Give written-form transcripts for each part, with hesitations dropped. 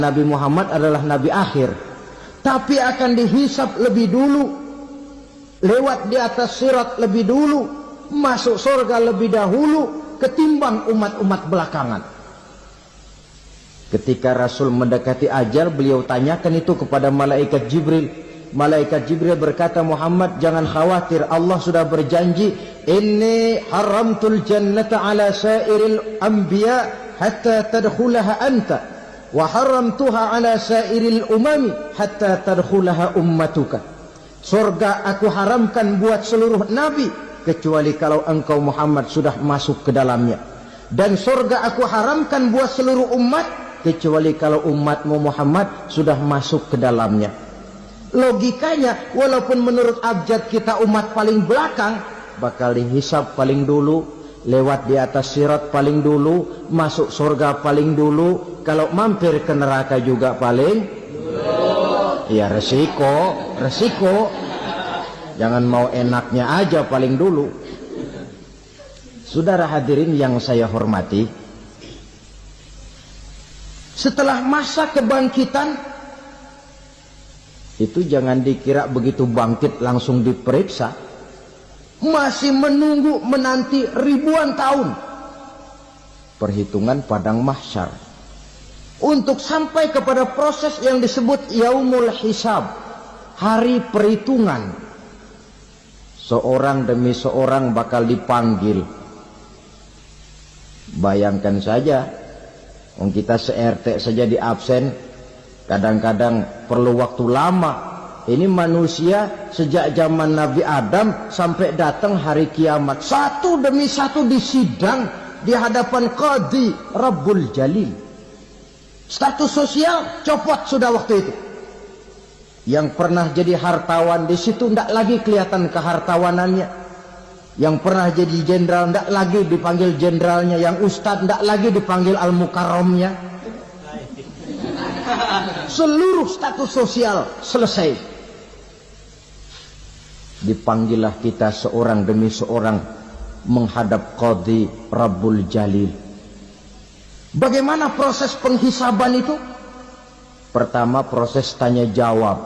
Nabi Muhammad adalah Nabi akhir, tapi akan dihisab lebih dulu, lewat di atas sirat lebih dulu, masuk surga lebih dahulu ketimbang umat-umat belakangan. Ketika Rasul mendekati ajal, beliau tanyakan itu kepada malaikat Jibril. Malaikat Jibril berkata, Muhammad, jangan khawatir, Allah sudah berjanji, inni haramtul jannata ala sairil anbiya hatta tadkhulaha anta, wa haramtuha ala sairil umami hatta tadkhulaha ummatuka. Surga aku haramkan buat seluruh nabi kecuali kalau engkau Muhammad sudah masuk ke dalamnya, dan surga aku haramkan buat seluruh umat kecuali kalau umatmu Muhammad sudah masuk ke dalamnya. Logikanya, walaupun menurut abjad kita umat paling belakang, bakal dihisab paling dulu, lewat di atas sirat paling dulu, masuk surga paling dulu, kalau mampir ke neraka juga paling dulu. Ya resiko. Jangan mau enaknya aja paling dulu. Saudara hadirin yang saya hormati, setelah masa kebangkitan itu jangan dikira begitu bangkit langsung diperiksa, masih menunggu menanti ribuan tahun perhitungan padang mahsyar untuk sampai kepada proses yang disebut yaumul hisab, hari perhitungan. Seorang demi seorang bakal dipanggil. Bayangkan saja, kita se-RT saja di absen, kadang-kadang perlu waktu lama. Ini manusia sejak zaman Nabi Adam sampai datang hari kiamat, satu demi satu disidang di hadapan Qadhi Rabbul Jalil. Status sosial copot sudah waktu itu. Yang pernah jadi hartawan di situ tidak lagi kelihatan kehartawanannya. Yang pernah jadi jenderal tidak lagi dipanggil jenderalnya. Yang ustadz tidak lagi dipanggil al-mukarramnya. Seluruh status sosial selesai. Dipanggillah kita seorang demi seorang menghadap Qadhi Rabbul Jalil. Bagaimana proses penghisaban itu? Pertama, proses tanya jawab.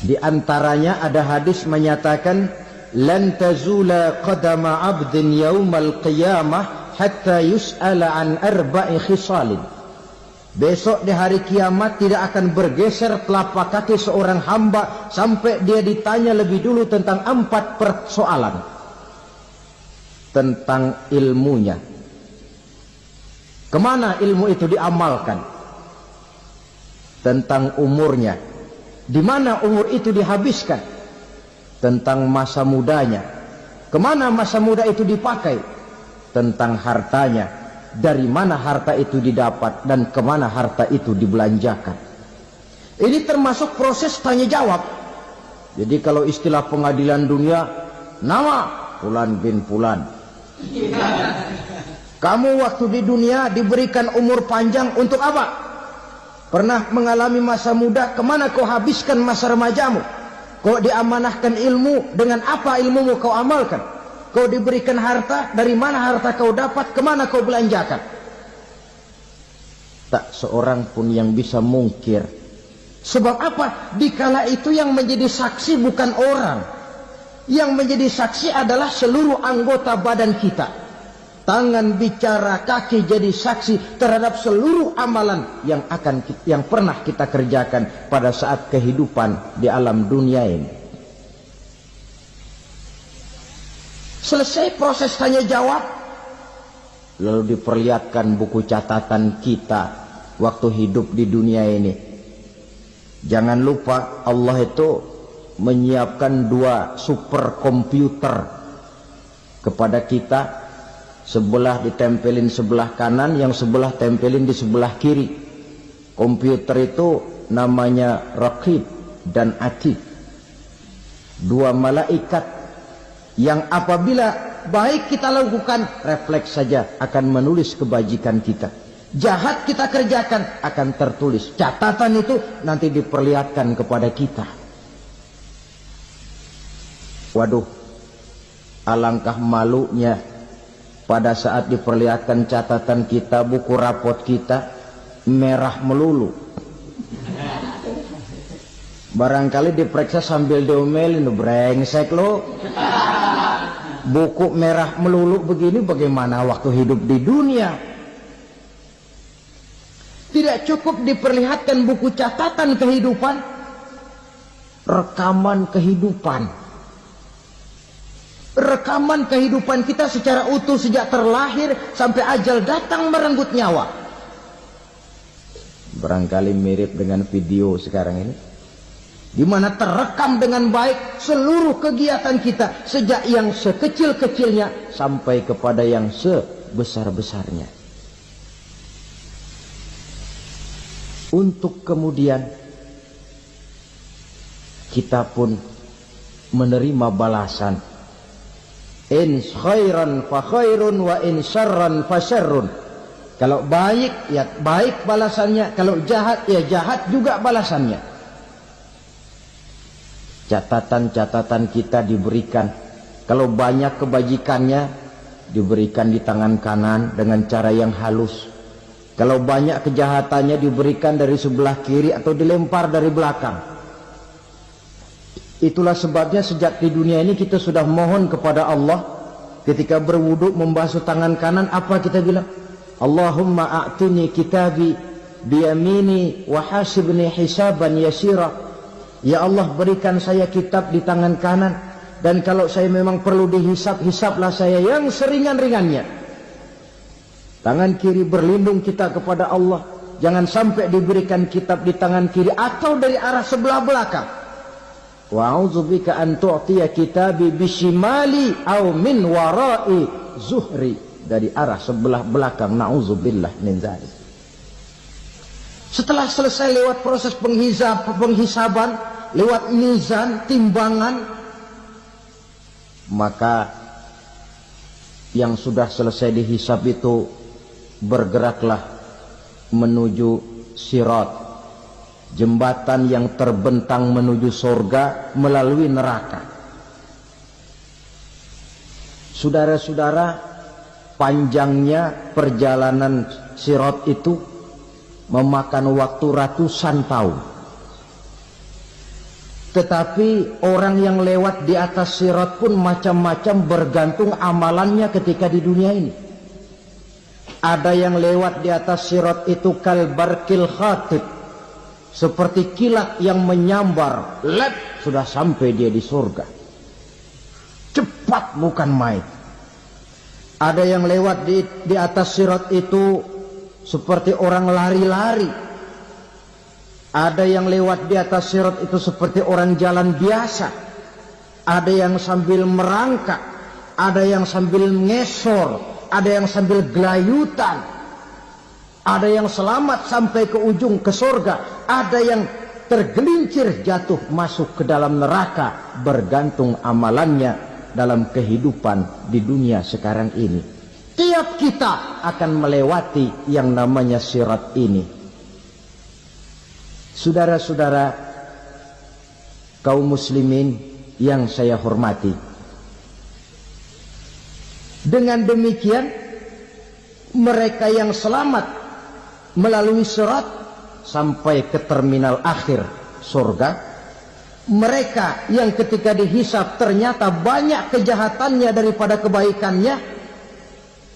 Di antaranya ada hadis menyatakan, lan tazula qadama 'abdin yaumal qiyamah hatta yus'ala an arba'i khisalin. Besok di hari kiamat tidak akan bergeser telapak kaki seorang hamba sampai dia ditanya lebih dulu tentang 4 persoalan. Tentang ilmunya, kemana ilmu itu diamalkan. Tentang umurnya, di mana umur itu dihabiskan. Tentang masa mudanya, kemana masa muda itu dipakai. Tentang hartanya, dari mana harta itu didapat dan kemana harta itu dibelanjakan. Ini termasuk proses tanya jawab. Jadi kalau istilah pengadilan dunia, nama Fulan bin Fulan. Kamu waktu di dunia diberikan umur panjang untuk apa? Pernah mengalami masa muda, kemana kau habiskan masa remajamu? Kau diamanahkan ilmu, dengan apa ilmumu kau amalkan? Kau diberikan harta, dari mana harta kau dapat, kemana kau belanjakan? Tak seorang pun yang bisa mungkir. Sebab apa? Dikala itu yang menjadi saksi bukan orang. Yang menjadi saksi adalah seluruh anggota badan kita. Tangan bicara, kaki jadi saksi terhadap seluruh amalan yang pernah kita kerjakan pada saat kehidupan di alam dunia ini. Selesai proses tanya jawab, lalu diperlihatkan buku catatan kita waktu hidup di dunia ini. Jangan lupa, Allah itu menyiapkan 2 superkomputer kepada kita. Sebelah ditempelin sebelah kanan, yang sebelah tempelin di sebelah kiri. Komputer itu namanya Raqib dan Atid. 2 malaikat yang apabila baik kita lakukan, refleks saja akan menulis kebajikan kita. Jahat kita kerjakan, akan tertulis. Catatan itu nanti diperlihatkan kepada kita. Waduh, alangkah malunya pada saat diperlihatkan catatan kita, buku rapot kita, merah melulu. Barangkali diperiksa sambil diomelin, brengsek lo. Buku merah melulu begini, bagaimana waktu hidup di dunia? Tidak cukup diperlihatkan buku catatan kehidupan, rekaman kehidupan. Rekaman kehidupan kita secara utuh sejak terlahir sampai ajal datang merenggut nyawa. Barangkali mirip dengan video sekarang ini, di mana terekam dengan baik seluruh kegiatan kita, sejak yang sekecil-kecilnya sampai kepada yang sebesar-besarnya. Untuk kemudian kita pun menerima balasan. In khairan fa khairun wa in syarran fa syarrun. Kalau baik ya baik balasannya, kalau jahat ya jahat juga balasannya. Catatan-catatan kita diberikan. Kalau banyak kebajikannya diberikan di tangan kanan dengan cara yang halus. Kalau banyak kejahatannya diberikan dari sebelah kiri atau dilempar dari belakang. Itulah sebabnya sejak di dunia ini kita sudah mohon kepada Allah. Ketika berwudu membasuh tangan kanan, apa kita bilang? Allahumma a'tini kitabi biyamini wa hasibni hisaban yasira. Ya Allah, berikan saya kitab di tangan kanan, dan kalau saya memang perlu dihisap, hisaplah saya yang seringan-ringannya. Tangan kiri berlindung kita kepada Allah, jangan sampai diberikan kitab di tangan kiri atau dari arah sebelah belakang. Wa a'udzubika an tu'tiya kitabi bishimali aw min wara'i zuhri, dari arah sebelah belakang. Na'udzubillah min dzalik. Setelah selesai lewat proses penghisaban, lewat mizan, timbangan, maka yang sudah selesai dihisab itu bergeraklah menuju sirat, jembatan yang terbentang menuju surga melalui neraka. Saudara-saudara, panjangnya perjalanan sirat itu memakan waktu ratusan tahun. Tetapi orang yang lewat di atas sirat pun macam-macam, bergantung amalannya ketika di dunia ini. Ada yang lewat di atas sirat itu kalbarkil khatib, seperti kilat yang menyambar, lep, sudah sampai dia di surga. Cepat bukan main. Ada yang lewat di atas sirat itu seperti orang lari-lari. Ada yang lewat di atas sirat itu seperti orang jalan biasa. Ada yang sambil merangkak, ada yang sambil ngesor, ada yang sambil gelayutan, ada yang selamat sampai ke ujung ke surga, ada yang tergelincir jatuh masuk ke dalam neraka, bergantung amalannya dalam kehidupan di dunia sekarang ini. Tiap kita akan melewati yang namanya sirat ini. Saudara-saudara kaum muslimin yang saya hormati, dengan demikian mereka yang selamat melalui sirat sampai ke terminal akhir surga, mereka yang ketika dihisab ternyata banyak kejahatannya daripada kebaikannya,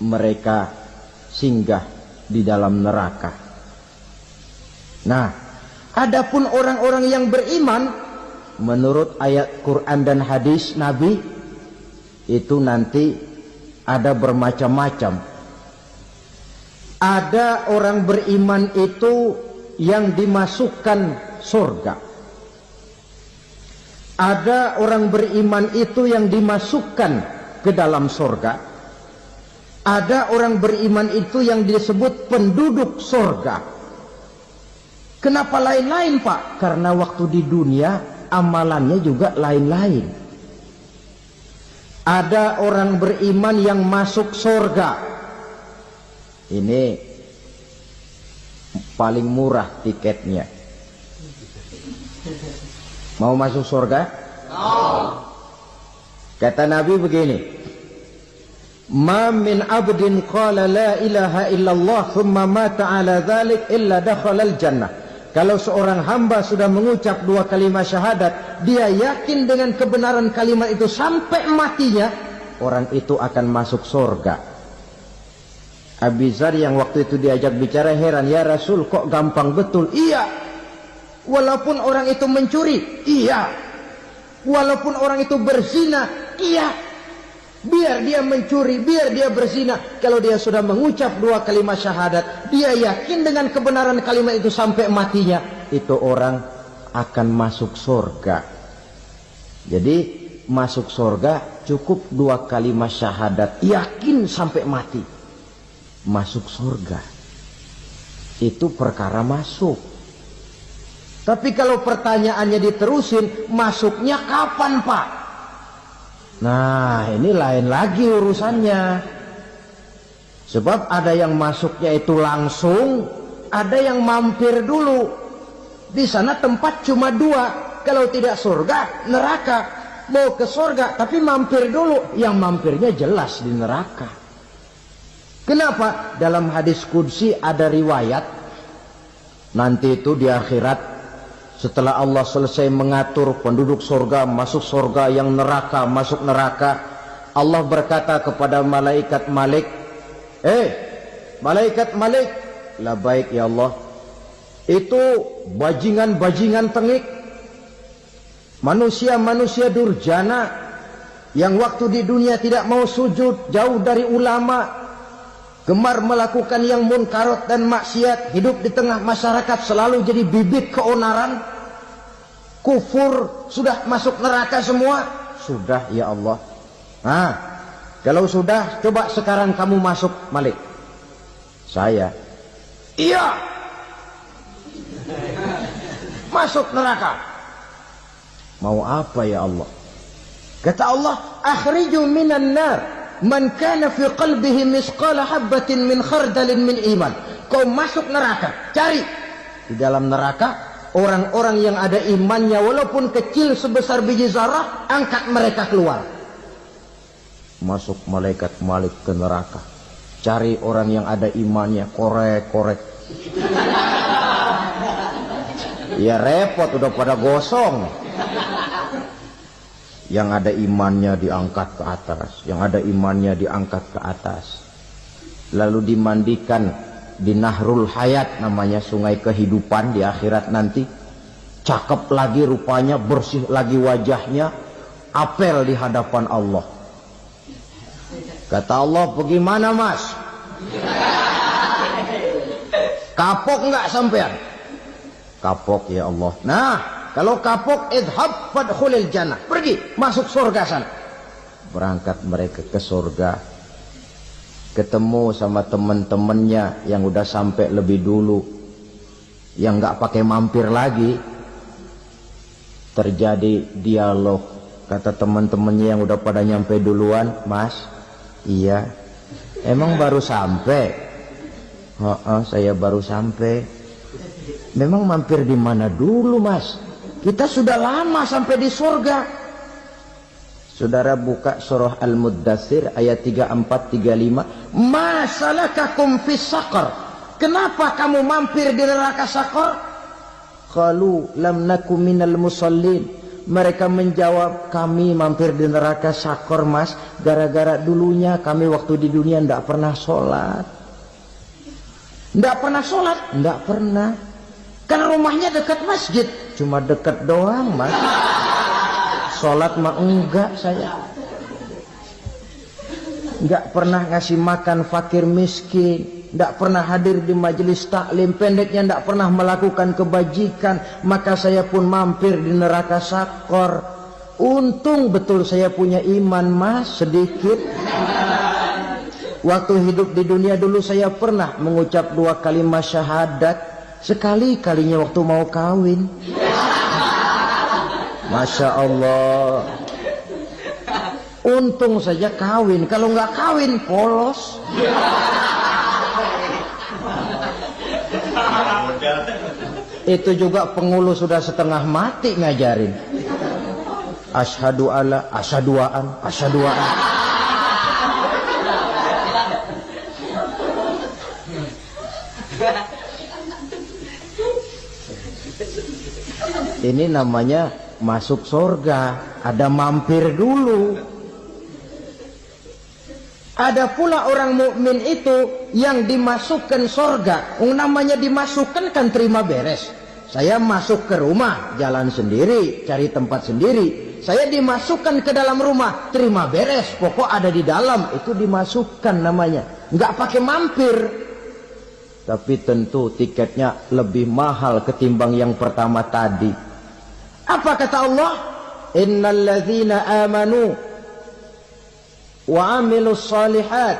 mereka singgah di dalam neraka. Nah, adapun orang-orang yang beriman menurut ayat Quran dan hadis Nabi itu nanti ada bermacam-macam. Ada orang beriman itu yang dimasukkan surga. Ada orang beriman itu yang dimasukkan ke dalam surga. Ada orang beriman itu yang disebut penduduk surga. Kenapa lain-lain, Pak? Karena waktu di dunia amalannya juga lain-lain. Ada orang beriman yang masuk surga. Ini paling murah tiketnya. Mau masuk surga? Kata Nabi begini, Ma min abdin qala la ilaha illallah thumma mata ala dhalik illa dakhalal jannah. Kalau seorang hamba sudah mengucap dua kalimat syahadat, dia yakin dengan kebenaran kalimat itu sampai matinya, orang itu akan masuk surga. Abi Dzar yang waktu itu diajak bicara heran, ya Rasul kok gampang betul? Iya. Walaupun orang itu mencuri, iya. Walaupun orang itu berzina, iya. Biar dia mencuri, biar dia berzina, kalau dia sudah mengucap dua kalimat syahadat, dia yakin dengan kebenaran kalimat itu sampai matinya, itu orang akan masuk surga. Jadi masuk surga cukup dua kalimat syahadat, yakin sampai mati, masuk surga. Itu perkara masuk. Tapi kalau pertanyaannya diterusin, masuknya kapan Pak? Nah, ini lain lagi urusannya. Sebab ada yang masuknya itu langsung, ada yang mampir dulu. Di sana tempat cuma dua. Kalau tidak surga, neraka. Mau ke surga, tapi mampir dulu. Yang mampirnya jelas di neraka. Kenapa? Dalam hadis qudsi ada riwayat. Nanti itu di akhirat, setelah Allah selesai mengatur penduduk surga masuk surga, yang neraka masuk neraka, Allah berkata kepada malaikat Malik, malaikat Malik, labaik ya Allah, itu bajingan-bajingan tengik, manusia-manusia durjana yang waktu di dunia tidak mau sujud, jauh dari ulama, gemar melakukan yang munkarat dan maksiat, hidup di tengah masyarakat selalu jadi bibit keonaran, kufur, sudah masuk neraka semua. Sudah ya Allah. Nah, kalau sudah, coba sekarang kamu masuk Malik. Saya, iya, masuk neraka. Mau apa ya Allah? Kata Allah, akhriju minan nar man kana fi qalbihi misqala habatin min khardalin min iman. Kau masuk neraka, cari di dalam neraka orang-orang yang ada imannya walaupun kecil sebesar biji zarah, angkat mereka keluar. Masuk malaikat Malik ke neraka, cari orang yang ada imannya, korek-korek. Ya repot, udah pada gosong. Yang ada imannya diangkat ke atas, yang ada imannya diangkat ke atas, lalu dimandikan di Nahrul Hayat, namanya sungai kehidupan di akhirat nanti. Cakep lagi rupanya, bersih lagi wajahnya, apel di hadapan Allah. Kata Allah, bagaimana mas? Kapok nggak sampean? Kapok ya Allah. Nah, kalau kapok, idhab fadkhulil jannah, pergi masuk surga sana. Berangkat mereka ke surga, ketemu sama teman-temannya yang udah sampai lebih dulu, yang nggak pakai mampir lagi. Terjadi dialog. Kata teman-temannya yang udah pada nyampe duluan, mas, iya, emang baru sampai? Saya baru sampai. Memang mampir di mana dulu mas? Kita sudah lama sampai di surga. Saudara buka surah Al-Muddatsir ayat 34-35. Ma salakakum fis saqar? Kenapa kamu mampir di neraka Saqar? Qalu lam naku minal musallin. Mereka menjawab, kami mampir di neraka Saqar mas, gara-gara dulunya kami waktu di dunia tidak pernah sholat. Tidak pernah sholat? Tidak pernah. Kan rumahnya dekat masjid, cuma dekat doang mas. Sholat mah enggak saya. Enggak pernah ngasih makan fakir miskin, enggak pernah hadir di majelis taklim, pendeknya enggak pernah melakukan kebajikan. Maka saya pun mampir di neraka Saqar. Untung betul saya punya iman mas, sedikit. Waktu hidup di dunia dulu saya pernah mengucap dua kalimat syahadat. Sekali-kalinya waktu mau kawin. Masya Allah. Untung saja kawin. Kalau nggak kawin polos. Itu juga pengulu sudah setengah mati ngajarin. Asyhadu alla, asyaduaan, asyaduaan. Ini namanya masuk surga, ada mampir dulu. Ada pula orang mukmin itu yang dimasukkan surga. Namanya dimasukkan kan terima beres. Saya masuk ke rumah, jalan sendiri, cari tempat sendiri. Saya dimasukkan ke dalam rumah, terima beres. Pokok ada di dalam, itu dimasukkan namanya. Nggak pakai mampir. Tapi tentu tiketnya lebih mahal ketimbang yang pertama tadi. Apa kata Allah? Innal ladzina amanu wa amilus salihat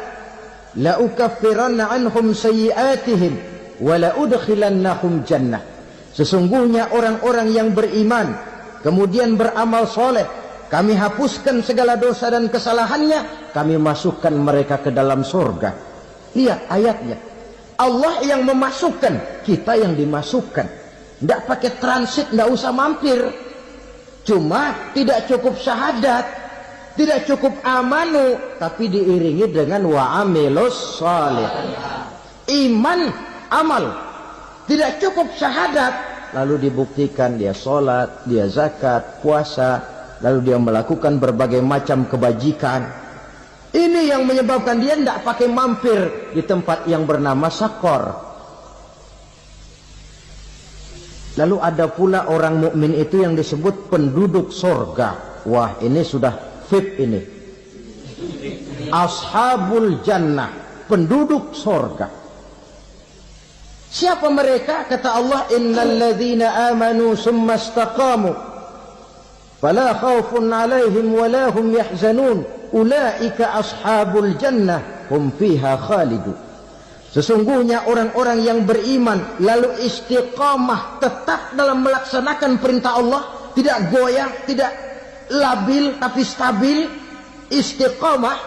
la ukaffiranna anhum sayyi'atihim wa la udkhilannahum jannah. Sesungguhnya orang-orang yang beriman kemudian beramal soleh, kami hapuskan segala dosa dan kesalahannya, kami masukkan mereka ke dalam surga. Lihat ayatnya, Allah yang memasukkan, kita yang dimasukkan. Tidak pakai transit, tidak usah mampir. Cuma tidak cukup syahadat, tidak cukup amanu, tapi diiringi dengan wa'amilus salih. Iman, amal. Tidak cukup syahadat, lalu dibuktikan dia sholat, dia zakat, puasa, lalu dia melakukan berbagai macam kebajikan. Ini yang menyebabkan dia tidak pakai mampir di tempat yang bernama sakor. Lalu ada pula orang mukmin itu yang disebut penduduk surga. Wah, ini sudah VIP ini. Ashabul jannah, penduduk surga. Siapa mereka? Kata Allah, innal ladzina amanu summa istaqamu fala khaufun 'alaihim wa la hum yahzanun ulaika ashabul jannah hum fiha khalidun. Sesungguhnya orang-orang yang beriman lalu istiqamah, tetap dalam melaksanakan perintah Allah, tidak goyah, tidak labil tapi stabil, istiqamah,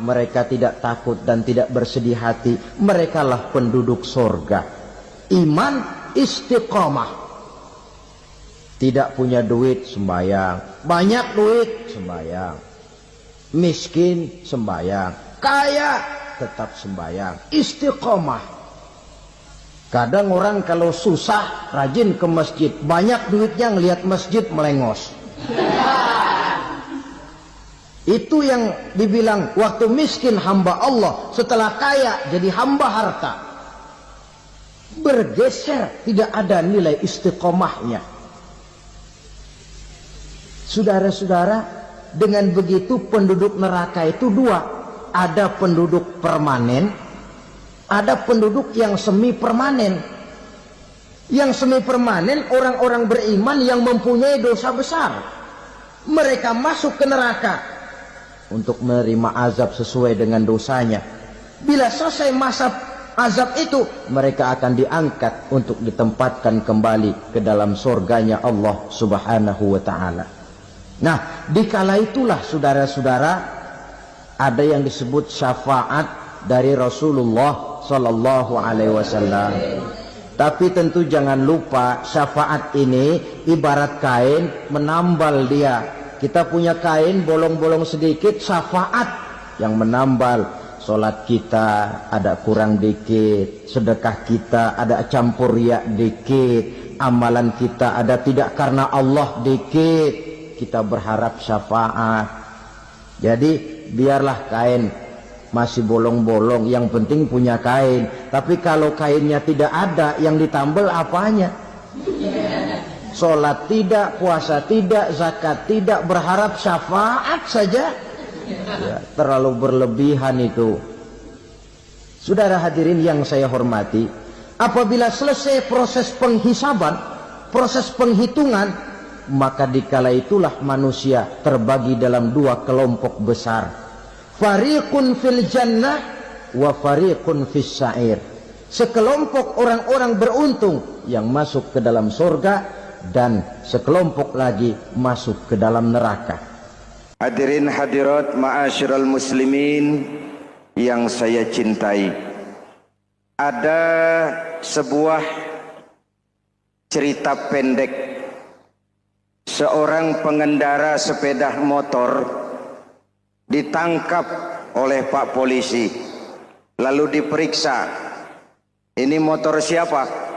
mereka tidak takut dan tidak bersedih hati. Merekalah penduduk surga. Iman, istiqamah. Tidak punya duit, sembahyang. Banyak duit, sembahyang. Miskin, sembahyang. Kaya, tetap sembahyang. Istiqamah. Kadang orang kalau susah rajin ke masjid, banyak duitnya ngelihat masjid melengos. Itu yang dibilang waktu miskin hamba Allah, setelah kaya jadi hamba harta. Bergeser, tidak ada nilai istiqomahnya. Saudara-saudara, dengan begitu penduduk neraka itu dua. Ada penduduk permanen, ada penduduk yang semi permanen. Yang semi permanen orang-orang beriman yang mempunyai dosa besar. Mereka masuk ke neraka untuk menerima azab sesuai dengan dosanya. Bila selesai masa azab itu, mereka akan diangkat untuk ditempatkan kembali ke dalam surganya Allah Subhanahu wa ta'ala. Nah, dikala itulah saudara-saudara, ada yang disebut syafaat dari Rasulullah Sallallahu Alaihi Wasallam. Tapi tentu jangan lupa, syafaat ini ibarat kain menambal dia. Kita punya kain bolong-bolong sedikit, syafaat yang menambal. Solat kita ada kurang dikit, sedekah kita ada campur riak dikit, amalan kita ada tidak karena Allah dikit, kita berharap syafaat. Jadi biarlah kain masih bolong-bolong, yang penting punya kain. Tapi kalau kainnya tidak ada, yang ditambal apanya? Solat tidak, puasa tidak, zakat tidak, berharap syafaat saja. Ya, terlalu berlebihan itu. Saudara hadirin yang saya hormati, apabila selesai proses penghisaban, proses penghitungan, maka dikala itulah manusia terbagi dalam dua kelompok besar. Fariqun fil jannah wa fariqun fis sa'ir. Sekelompok orang-orang beruntung yang masuk ke dalam surga, dan sekelompok lagi masuk ke dalam neraka. Hadirin hadirat ma'asyiral muslimin yang saya cintai, ada sebuah cerita pendek. Seorang pengendara sepeda motor ditangkap oleh Pak Polisi, lalu diperiksa. Ini motor siapa?